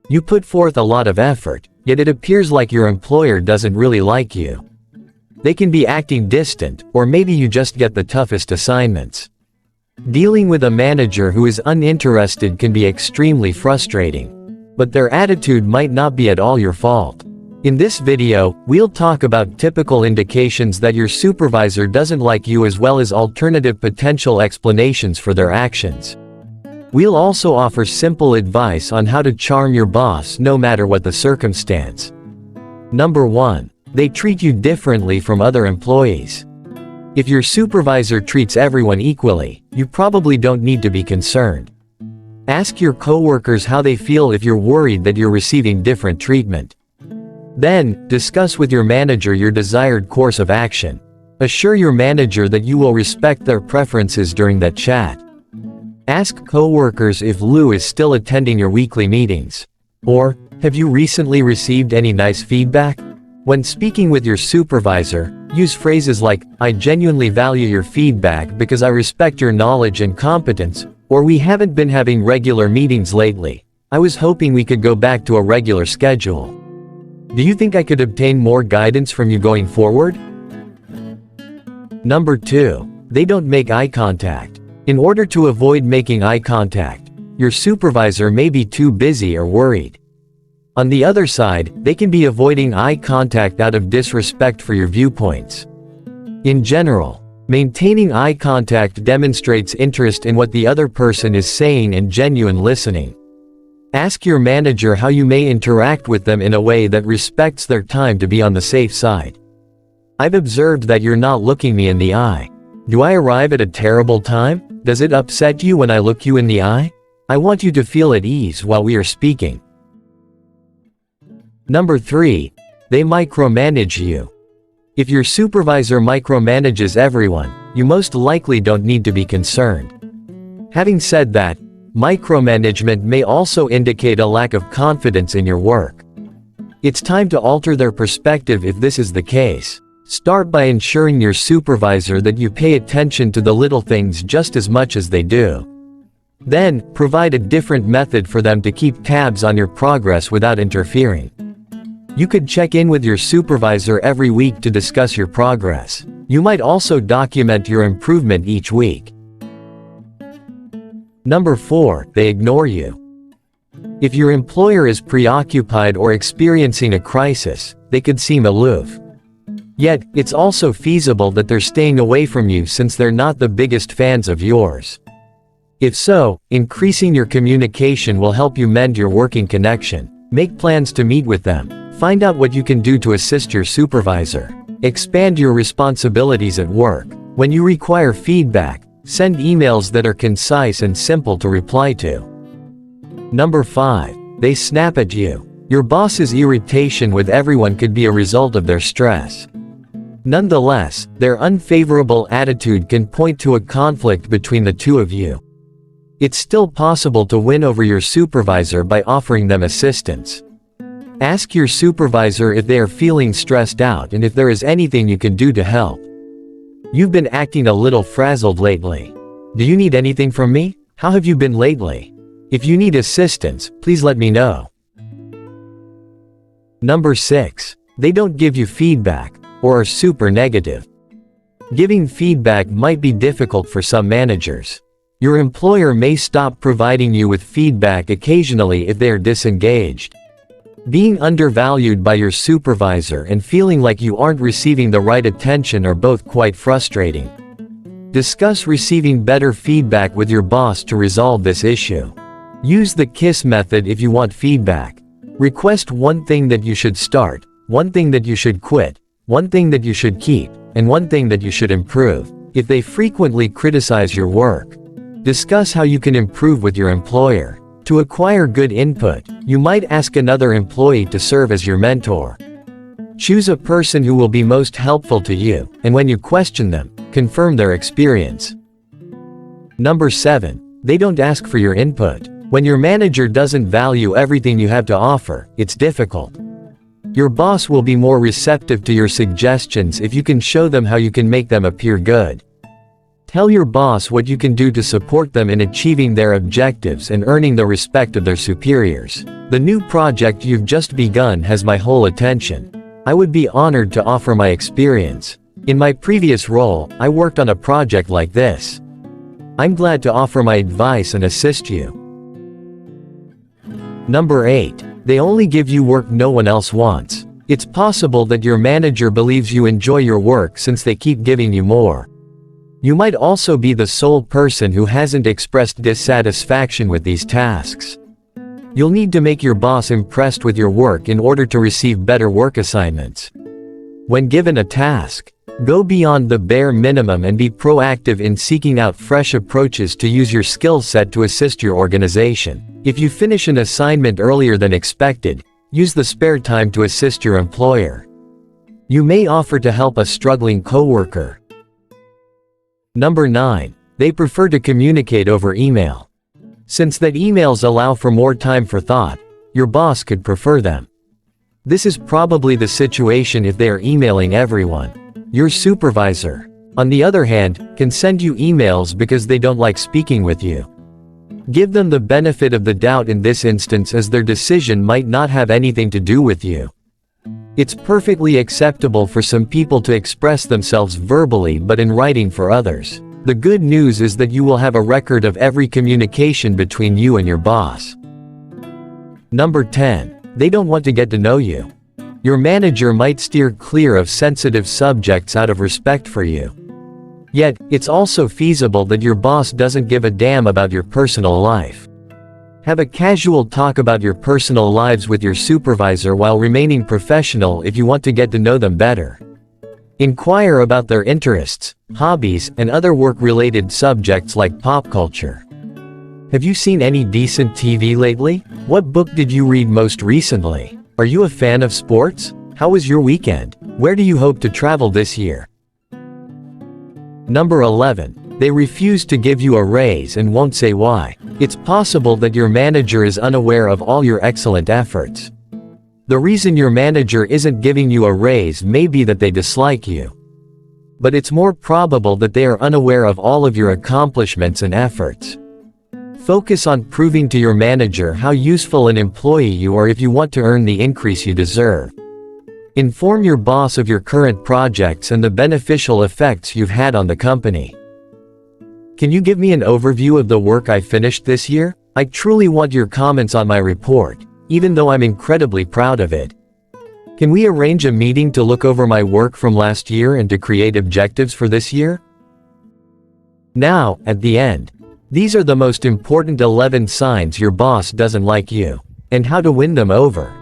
You put forth a lot of effort, yet it appears like your employer doesn't really like you. They can be acting distant, or maybe you just get the toughest assignments. Dealing with a manager who is uninterested can be extremely frustrating. But their attitude might not be at all your fault. In this video, we'll talk about typical indications that your supervisor doesn't like you as well as alternative potential explanations for their actions. We'll also offer simple advice on how to charm your boss no matter what the circumstance. Number 1. They treat you differently from other employees. If your supervisor treats everyone equally, you probably don't need to be concerned. Ask your coworkers how they feel if you're worried that you're receiving different treatment. Then, discuss with your manager your desired course of action. Assure your manager that you will respect their preferences during that chat. Ask coworkers if Lou is still attending your weekly meetings. Or, have you recently received any nice feedback? When speaking with your supervisor, use phrases like, "I genuinely value your feedback because I respect your knowledge and competence," or "We haven't been having regular meetings lately. I was hoping we could go back to a regular schedule. Do you think I could obtain more guidance from you going forward?" Number 2. They don't make eye contact. In order to avoid making eye contact, your supervisor may be too busy or worried. On the other side, they can be avoiding eye contact out of disrespect for your viewpoints. In general, maintaining eye contact demonstrates interest in what the other person is saying and genuine listening. Ask your manager how you may interact with them in a way that respects their time to be on the safe side. "I've observed that you're not looking me in the eye. Do I arrive at a terrible time? Does it upset you when I look you in the eye? I want you to feel at ease while we are speaking." Number 3. They micromanage you. If your supervisor micromanages everyone, you most likely don't need to be concerned. Having said that, micromanagement may also indicate a lack of confidence in your work. It's time to alter their perspective if this is the case. Start by ensuring your supervisor that you pay attention to the little things just as much as they do. Then, provide a different method for them to keep tabs on your progress without interfering. You could check in with your supervisor every week to discuss your progress. You might also document your improvement each week. Number 4. They ignore you. If your employer is preoccupied or experiencing a crisis, they could seem aloof. Yet, it's also feasible that they're staying away from you since they're not the biggest fans of yours. If so, increasing your communication will help you mend your working connection. Make plans to meet with them. Find out what you can do to assist your supervisor. Expand your responsibilities at work. When you require feedback, send emails that are concise and simple to reply to. Number 5. They snap at you. Your boss's irritation with everyone could be a result of their stress. Nonetheless, their unfavorable attitude can point to a conflict between the two of you. It's still possible to win over your supervisor by offering them assistance. Ask your supervisor if they are feeling stressed out and if there is anything you can do to help. "You've been acting a little frazzled lately. Do you need anything from me? How have you been lately? If you need assistance, please let me know." Number 6. They don't give you feedback, or are super negative. Giving feedback might be difficult for some managers. Your employer may stop providing you with feedback occasionally if they are disengaged. Being undervalued by your supervisor and feeling like you aren't receiving the right attention are both quite frustrating. Discuss receiving better feedback with your boss to resolve this issue. Use the KISS method if you want feedback. Request one thing that you should start, one thing that you should quit, one thing that you should keep, and one thing that you should improve. If they frequently criticize your work, discuss how you can improve with your employer. To acquire good input, you might ask another employee to serve as your mentor. Choose a person who will be most helpful to you, and when you question them, confirm their experience. Number 7. They don't ask for your input. When your manager doesn't value everything you have to offer, it's difficult. Your boss will be more receptive to your suggestions if you can show them how you can make them appear good. Tell your boss what you can do to support them in achieving their objectives and earning the respect of their superiors. The new project you've just begun has my whole attention. I would be honored to offer my experience. In my previous role, I worked on a project like this. I'm glad to offer my advice and assist you. Number 8. They only give you work no one else wants. It's possible that your manager believes you enjoy your work since they keep giving you more. You might also be the sole person who hasn't expressed dissatisfaction with these tasks. You'll need to make your boss impressed with your work in order to receive better work assignments. When given a task, go beyond the bare minimum and be proactive in seeking out fresh approaches to use your skill set to assist your organization. If you finish an assignment earlier than expected, use the spare time to assist your employer. You may offer to help a struggling coworker. Number 9. They prefer to communicate over email. Since that emails allow for more time for thought, your boss could prefer them. This is probably the situation if they are emailing everyone. Your supervisor, on the other hand, can send you emails because they don't like speaking with you. Give them the benefit of the doubt in this instance, as their decision might not have anything to do with you. It's perfectly acceptable for some people to express themselves verbally but in writing for others. The good news is that you will have a record of every communication between you and your boss. Number 10. They don't want to get to know you. Your manager might steer clear of sensitive subjects out of respect for you. Yet, it's also feasible that your boss doesn't give a damn about your personal life. Have a casual talk about your personal lives with your supervisor while remaining professional if you want to get to know them better. Inquire about their interests, hobbies, and other work-related subjects like pop culture. Have you seen any decent TV lately? What book did you read most recently? Are you a fan of sports? How was your weekend? Where do you hope to travel this year? Number 11. They refuse to give you a raise and won't say why. It's possible that your manager is unaware of all your excellent efforts. The reason your manager isn't giving you a raise may be that they dislike you. But it's more probable that they are unaware of all of your accomplishments and efforts. Focus on proving to your manager how useful an employee you are if you want to earn the increase you deserve. Inform your boss of your current projects and the beneficial effects you've had on the company. Can you give me an overview of the work I finished this year? I truly want your comments on my report, even though I'm incredibly proud of it. Can we arrange a meeting to look over my work from last year and to create objectives for this year? Now, at the end, these are the most important 11 signs your boss doesn't like you, and how to win them over.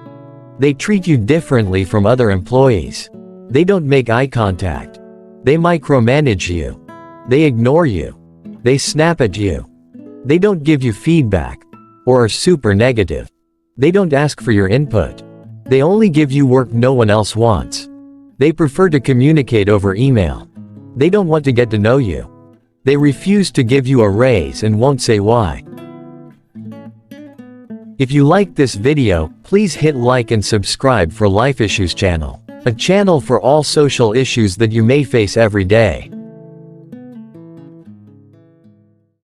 They treat you differently from other employees. They don't make eye contact. They micromanage you. They ignore you. They snap at you. They don't give you feedback, or are super negative. They don't ask for your input. They only give you work no one else wants. They prefer to communicate over email. They don't want to get to know you. They refuse to give you a raise and won't say why. If you liked this video, please hit like and subscribe for Life Issues channel, a channel for all social issues that you may face every day.